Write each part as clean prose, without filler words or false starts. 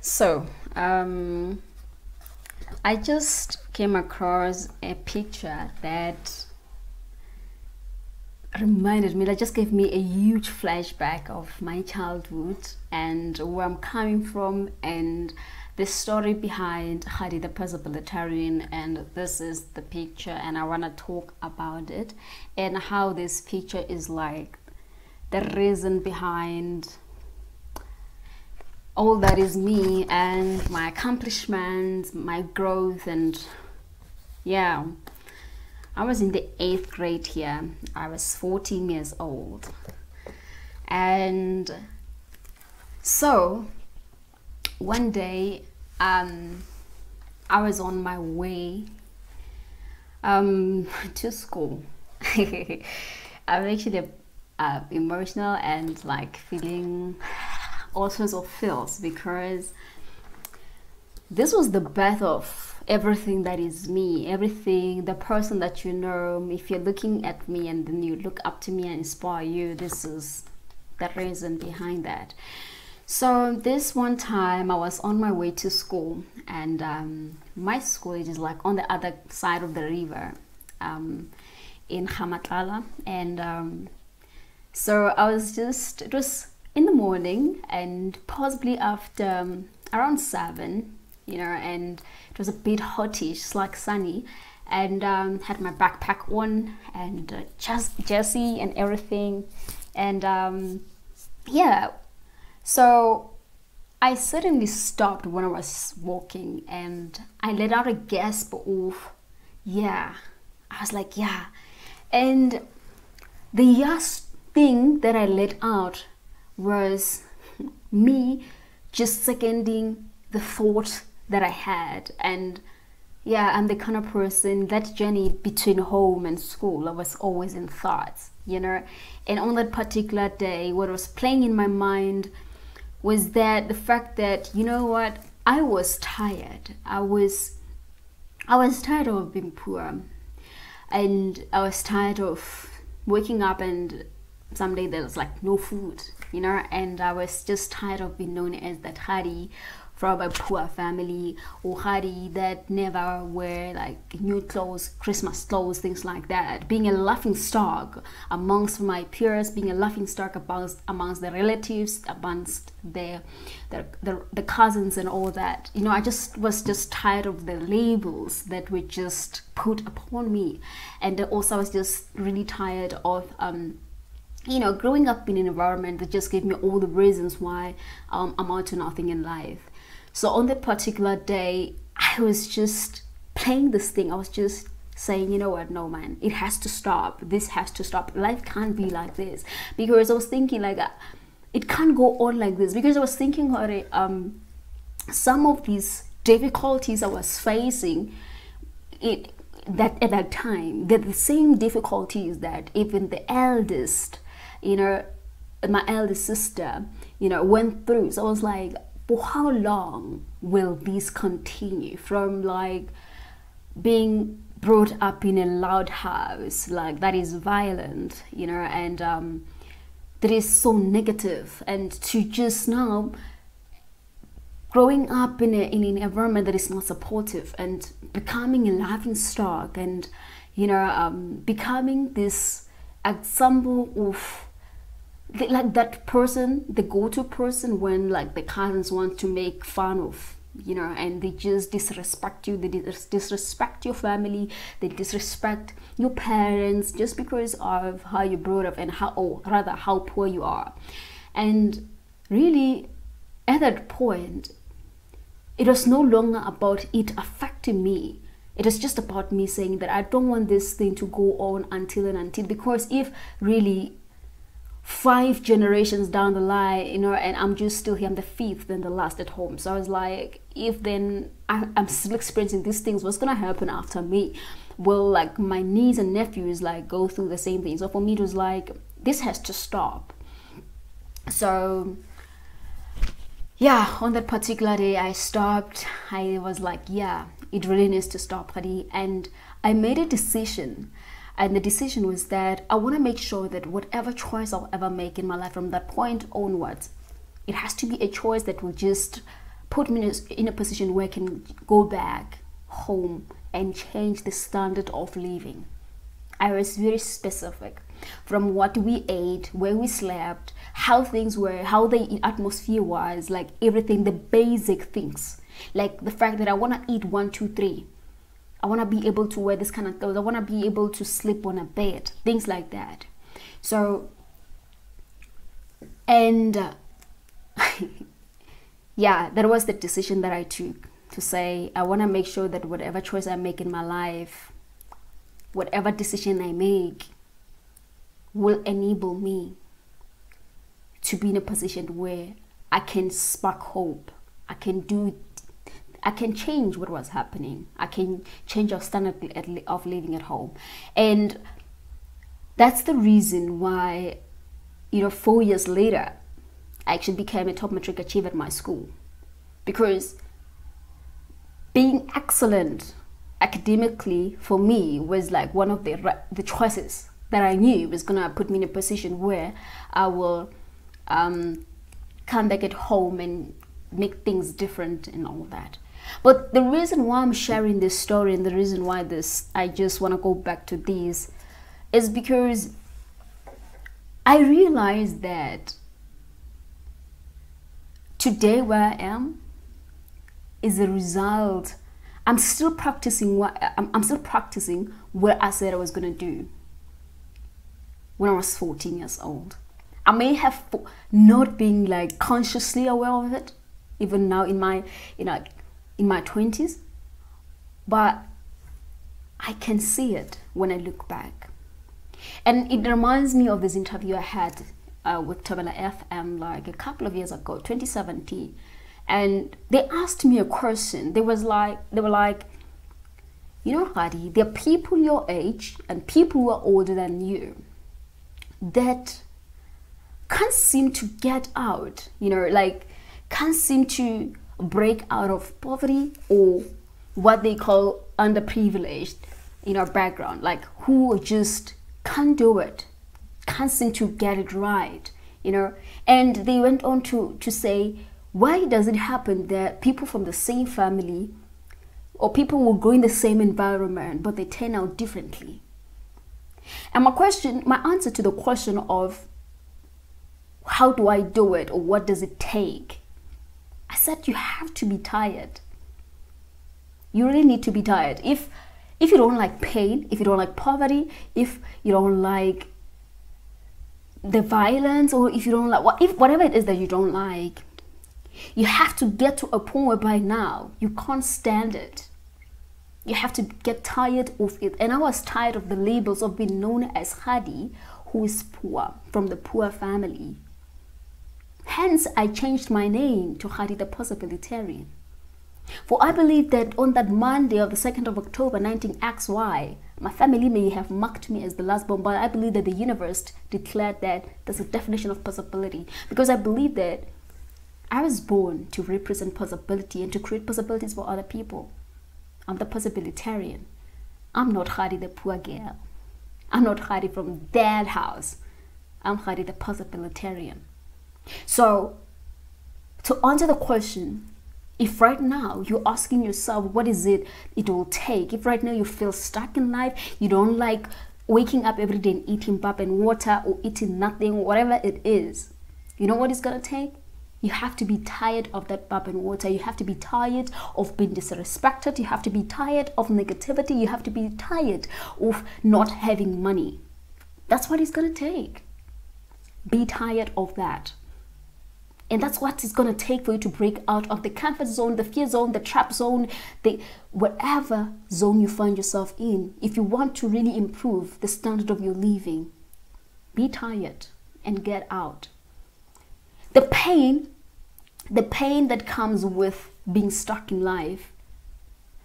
So, I just came across a picture that reminded me, that just gave me a huge flashback of my childhood and where I'm coming from and the story behind Hadi the Possibilitarian. And this is the picture, and I want to talk about it and how this picture is like the reason behind all that is me and my accomplishments, my growth. And yeah, I was in the 8th grade here. I was 14 years old. And so one day, I was on my way to school. I'm actually emotional and like feeling all sorts of feels, because this was the birth of everything that is me, everything, the person that you know. If you're looking at me and then you look up to me and inspire you, this is the reason behind that. So this one time I was on my way to school, and my school is like on the other side of the river, in Hamatlala. And so I was just, it was in the morning and possibly after around 7, you know, and it was a bit hotish, like sunny, and had my backpack on and just jersey and everything. And yeah, so I suddenly stopped when I was walking and I let out a gasp of, yeah. I was like, yeah. And the yes thing that I let out was me just seconding the thought that I had. And yeah, I'm the kind of person, that journey between home and school, I was always in thoughts, you know. And on that particular day, what was playing in my mind was that the fact that, you know what, I was tired. I was tired of being poor, and I was tired of waking up and someday there was like no food, you know. And I was just tired of being known as that Hadi from a poor family, or Hadi that never wear like new clothes, Christmas clothes, things like that. Being a laughing stock amongst my peers, being a laughing stock amongst the relatives, amongst the cousins and all that. You know, I just was just tired of the labels that were just put upon me. And also I was just really tired of you know, growing up in an environment that just gave me all the reasons why I'm out to nothing in life. So on that particular day, I was just playing this thing. I was just saying, you know what, no man, it has to stop. This has to stop. Life can't be like this. Because I was thinking like, it can't go on like this. Because I was thinking about it, some of these difficulties I was facing at that time, they're the same difficulties that even the eldest, you know, my eldest sister, you know, went through. So I was like, for how long will this continue? From like being brought up in a loud house, like that is violent, you know, and that is so negative, and to just now growing up in an environment that is not supportive and becoming a laughing stock, and you know, becoming this example of like that person, the go-to person when like the cousins want to make fun of, you know, and they just disrespect you, they disrespect your family, they disrespect your parents just because of how you brought up and how, or rather how poor you are. And really at that point, it was no longer about it affecting me. It was just about me saying that I don't want this thing to go on until and until, because if really 5 generations down the line, you know, and I'm just still here, I'm the 5th and the last at home. So I was like, if then I'm still experiencing these things, what's gonna happen after me? Will like my niece and nephews like go through the same thing? So for me it was like, this has to stop. So yeah, on that particular day I stopped. I was like, yeah, it really needs to stop, Hadi. And I made a decision. And the decision was that I want to make sure that whatever choice I'll ever make in my life from that point onwards, it has to be a choice that will just put me in a position where I can go back home and change the standard of living. I was very specific, from what we ate, where we slept, how things were, how the atmosphere was, like everything, the basic things. Like the fact that I want to eat 1, 2, 3. I want to be able to wear this kind of clothes. I want to be able to sleep on a bed, things like that. So, and yeah, that was the decision that I took, to say I want to make sure that whatever choice I make in my life, whatever decision I make, will enable me to be in a position where I can spark hope. I can change what was happening. I can change our standard of living at home. And that's the reason why, 4 years later, I actually became a top matric achiever at my school. Because being excellent academically for me was like one of the choices that I knew was gonna put me in a position where I will come back at home and make things different and all that. But the reason why I'm sharing this story, and the reason why I just want to go back to this, is because I realized that today where I am is a result. I'm still practicing I'm still practicing what I said I was going to do when I was 14 years old. I may have not been like consciously aware of it, even now in my 20s, but I can see it when I look back. And it reminds me of this interview I had with Thobela FM like a couple of years ago, 2017. And they asked me a question. They were like, Hadi, there are people your age and people who are older than you that can't seem to get out, can't seem to break out of poverty or what they call underprivileged in our background, like who just can't do it, can't seem to get it right, And they went on to say, why does it happen that people from the same family or people will grow in the same environment, but they turn out differently? And my answer to the question of how do I do it or what does it take? I said you have to be tired. You really need to be tired. If you don't like pain, if you don't like poverty, if you don't like the violence, or if you don't like whatever it is that you don't like, you have to get to a point where by now you can't stand it. You have to get tired of it. And I was tired of the labels of being known as Hadi, who is poor, from the poor family. Hence, I changed my name to Hadi the Possibilitarian. For I believe that on that Monday of the 2nd of October 19XY, my family may have marked me as the last born, but I believe that the universe declared that there's a definition of possibility. Because I believe that I was born to represent possibility and to create possibilities for other people. I'm the possibilitarian. I'm not Hadi the poor girl. I'm not Hadi from that house. I'm Hadi the possibilitarian. So, to answer the question, if right now you're asking yourself what is it will take, if right now you feel stuck in life, you don't like waking up every day and eating pap and water or eating nothing, whatever it is, you know what it's gonna take? You have to be tired of that pap and water. You have to be tired of being disrespected. You have to be tired of negativity. You have to be tired of not having money. That's what it's gonna take. Be tired of that. And that's what it's going to take for you to break out of the comfort zone, the fear zone, the trap zone, whatever zone you find yourself in. If you want to really improve the standard of your living, be tired and get out. The pain that comes with being stuck in life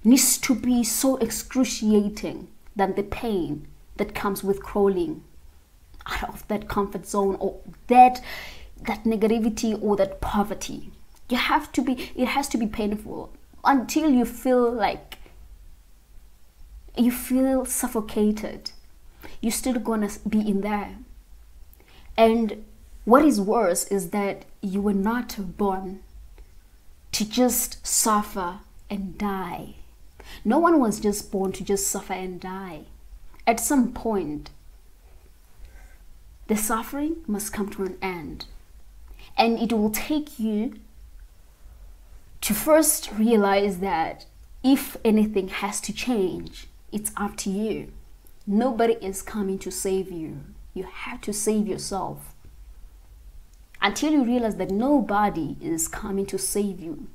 needs to be so excruciating than the pain that comes with crawling out of that comfort zone or that negativity or that poverty. It has to be painful until you feel like you feel suffocated. You're still gonna be in there. And what is worse is that you were not born to just suffer and die. No one was just born to just suffer and die. At some point, the suffering must come to an end. And it will take you to first realize that if anything has to change, it's up to you. Nobody is coming to save you. You have to save yourself. Until you realize that nobody is coming to save you.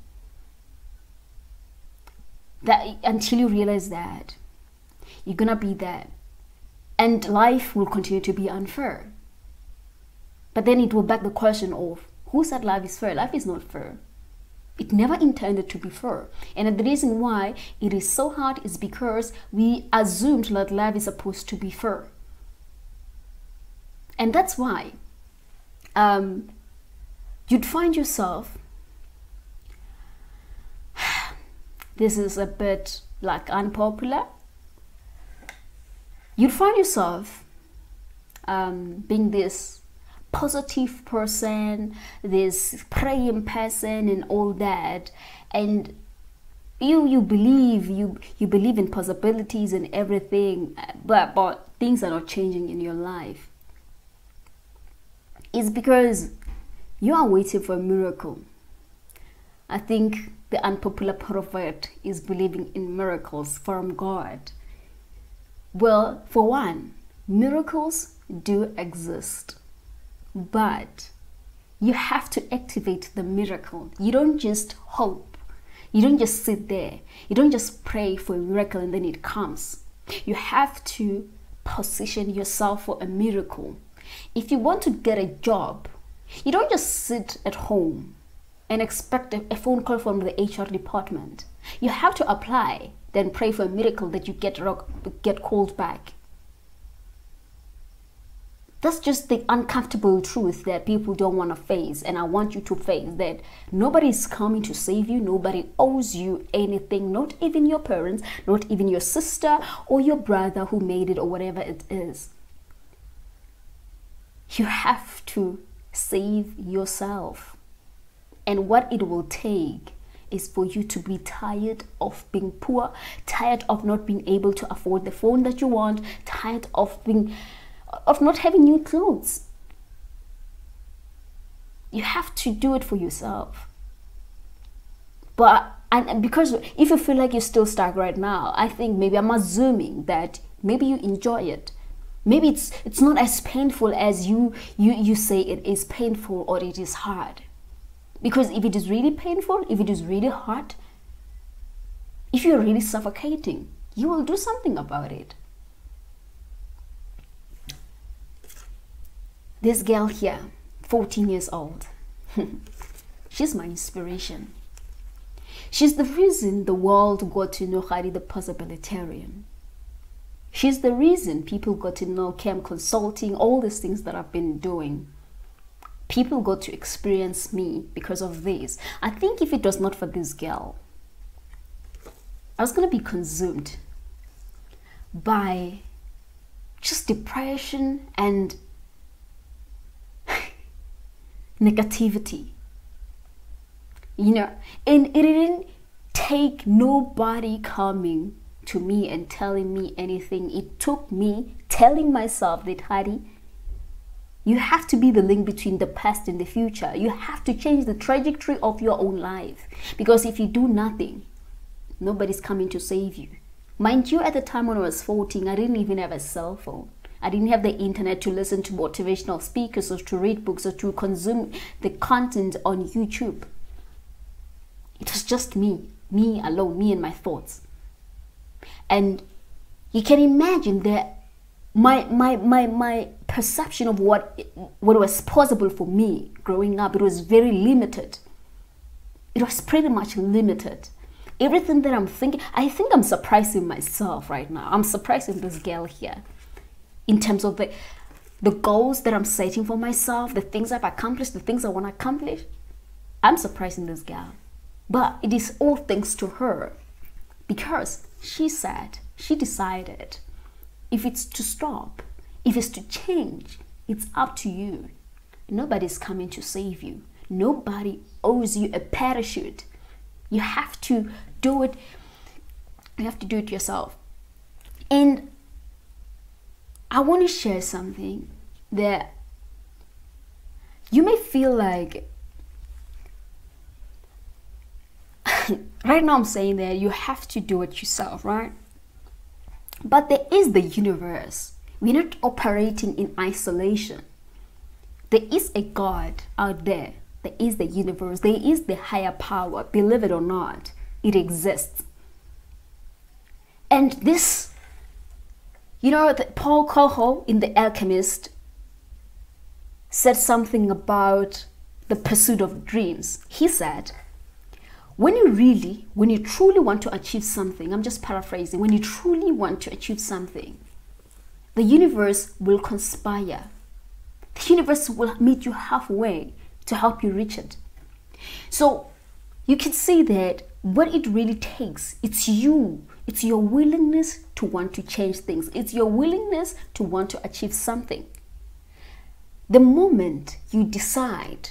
Until you realize that, you're gonna be that. And life will continue to be unfair. But then it will beg the question of, who said life is fair? Life is not fair. It never intended to be fair. And the reason why it is so hard is because we assumed that life is supposed to be fair. And that's why you'd find yourself, this is a bit like unpopular, you'd find yourself being this positive person, this praying person and all that, and you believe in possibilities and everything, but things are not changing in your life. It's because you are waiting for a miracle. I think the unpopular part of it is believing in miracles from God. Well, for one, miracles do exist, but you have to activate the miracle. You don't just hope. You don't just sit there. You don't just pray for a miracle and then it comes. You have to position yourself for a miracle. If you want to get a job, you don't just sit at home and expect a phone call from the HR department. You have to apply, then pray for a miracle that you get called back. That's just the uncomfortable truth that people don't want to face, and I want you to face that nobody is coming to save you. Nobody owes you anything, not even your parents, not even your sister or your brother who made it or whatever it is. You have to save yourself. And what it will take is for you to be tired of being poor, tired of not being able to afford the phone that you want, tired of not having new clothes. You have to do it for yourself. And because if you feel like you're still stuck right now, I think maybe I'm assuming that maybe you enjoy it. Maybe it's not as painful as you say it is painful or it is hard. Because if it is really painful, if it is really hard, if you're really suffocating, you will do something about it. This girl here, 14 years old, she's my inspiration. She's the reason the world got to know Khadi the Possibilitarian. She's the reason people got to know Camp Consulting, all these things that I've been doing. People got to experience me because of this. I think if it was not for this girl, I was going to be consumed by just depression and negativity. You know, and it didn't take nobody coming to me and telling me anything. It took me telling myself that, Khadi, you have to be the link between the past and the future. You have to change the trajectory of your own life. Because if you do nothing, nobody's coming to save you. Mind you, at the time when I was 14, I didn't even have a cell phone. I didn't have the internet to listen to motivational speakers or to read books or to consume the content on YouTube. It was just me alone, me and my thoughts. And you can imagine that my perception of what was possible for me growing up, it was very limited. It was pretty much limited. Everything that I'm thinking, I think I'm surprising myself right now. I'm surprising this girl here in terms of the goals that I'm setting for myself, the things I've accomplished, the things I want to accomplish. I'm surprising this girl. But it is all thanks to her, because she decided, if it's to stop, if it's to change, it's up to you. Nobody's coming to save you. Nobody owes you a parachute. You have to do it. You have to do it yourself. And I want to share something that you may feel like right now I'm saying that you have to do it yourself, right? But there is the universe. We're not operating in isolation. There is a God out there. There is the universe. There is the higher power. Believe it or not, it exists. And this, Paul Coelho in The Alchemist said something about the pursuit of dreams. He said, when you truly want to achieve something, I'm just paraphrasing, when you truly want to achieve something, the universe will conspire. The universe will meet you halfway to help you reach it. So you can see that what it really takes, it's you. It's your willingness to want to change things. It's your willingness to want to achieve something. The moment you decide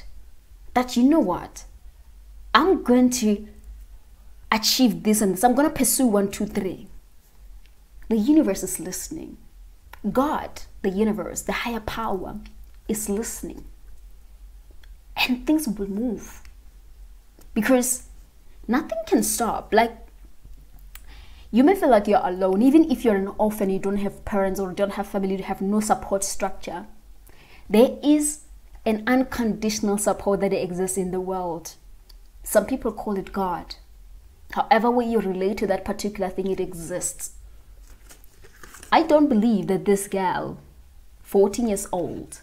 that, you know what, I'm going to achieve this and this, I'm going to pursue 1, 2, 3. The universe is listening. God, the universe, the higher power is listening. And things will move. Because nothing can stop. Like, you may feel like you're alone. Even if you're an orphan, you don't have parents or don't have family, you have no support structure. There is an unconditional support that exists in the world. Some people call it God. However way you relate to that particular thing, it exists. I don't believe that this girl, 14 years old,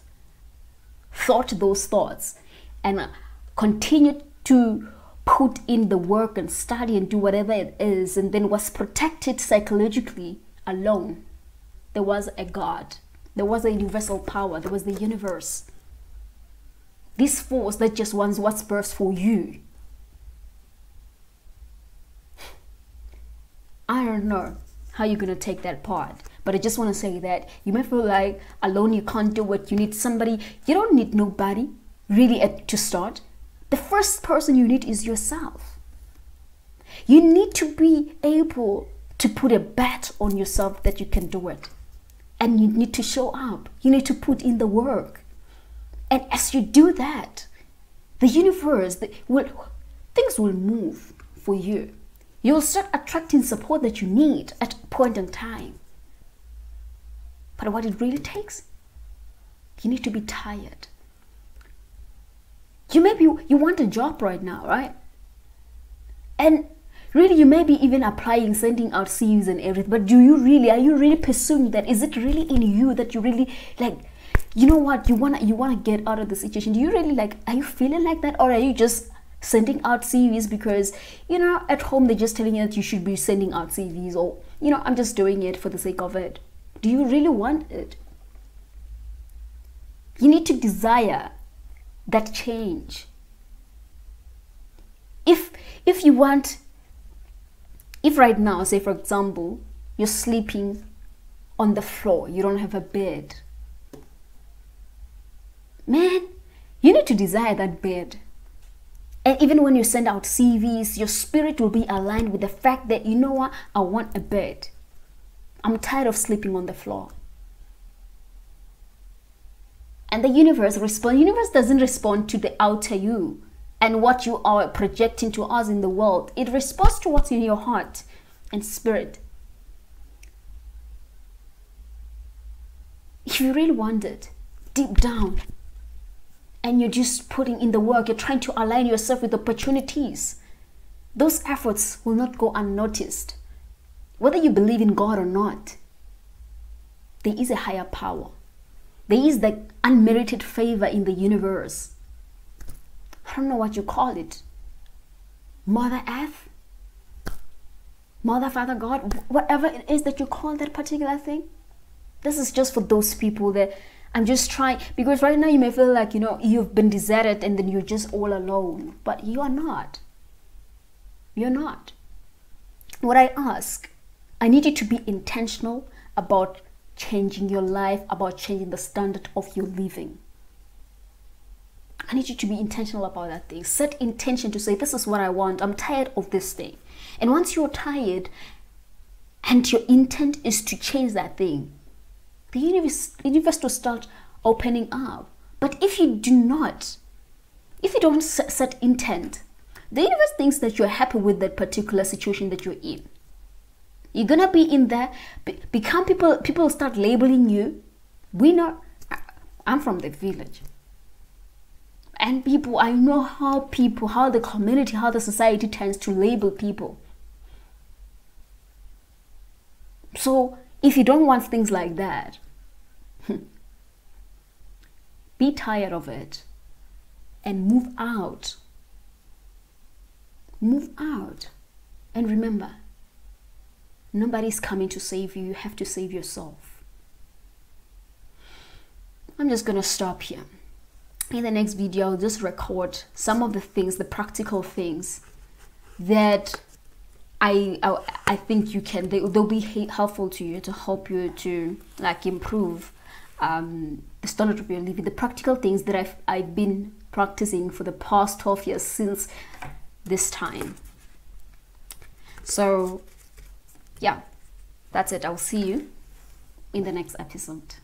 thought those thoughts and continued to put in the work and study and do whatever it is, and then was protected psychologically alone. There was a God. There was a universal power. There was the universe. This force that just wants what's best for you. I don't know how you're going to take that part, but I just want to say that you may feel like alone you can't do it. You need somebody. You don't need nobody really to start. The first person you need is yourself. You need to be able to put a bet on yourself that you can do it. And you need to show up. You need to put in the work. And as you do that, the universe, things will move for you. You'll start attracting support that you need at a point in time. But what it really takes, you need to be tired. You want a job right now, right? And really, you may be even applying, sending out CVs and everything, but are you really pursuing that? Is it really in you that you really like, you know what, you wanna get out of the situation? Do you really like, are you feeling like that? Or are you just sending out CVs because, at home they're just telling you that you should be sending out CVs, or, I'm just doing it for the sake of it? Do you really want it? You need to desire that change. If right now, say for example, you're sleeping on the floor, you don't have a bed, man, you need to desire that bed. And even when you send out CVs, your spirit will be aligned with the fact that, you know what, I want a bed. I'm tired of sleeping on the floor. And the universe responds. Universe doesn't respond to the outer you and what you are projecting to us in the world. It responds to what's in your heart and spirit. If you really want it, deep down, and you're just putting in the work, you're trying to align yourself with opportunities, those efforts will not go unnoticed. Whether you believe in God or not, there is a higher power. There is the unmerited favor in the universe. I don't know what you call it. Mother Earth? Mother, Father, God? Whatever it is that you call that particular thing. This is just for those people that I'm just trying. Because right now you may feel like, you've been deserted and then you're just all alone. But you are not. You're not. What I ask, I need you to be intentional about changing your life, about changing the standard of your living. I need you to be intentional about that thing. Set intention to say, this is what I want. I'm tired of this thing. And once you're tired and your intent is to change that thing, the universe will start opening up. But if you don't set intent, the universe thinks that you're happy with that particular situation that you're in. You're gonna be in there, people start labeling you. I'm from the village. And I know how the community, how the society tends to label people. So if you don't want things like that, be tired of it and move out. Move out. And remember, nobody's coming to save you. You have to save yourself. I'm just gonna stop here. In the next video, I'll just record some of the things, the practical things that I think you can. They'll be helpful to you, to help you to like improve the standard of your living. The practical things that I've been practicing for the past 12 years since this time. So yeah, that's it. I'll see you in the next episode.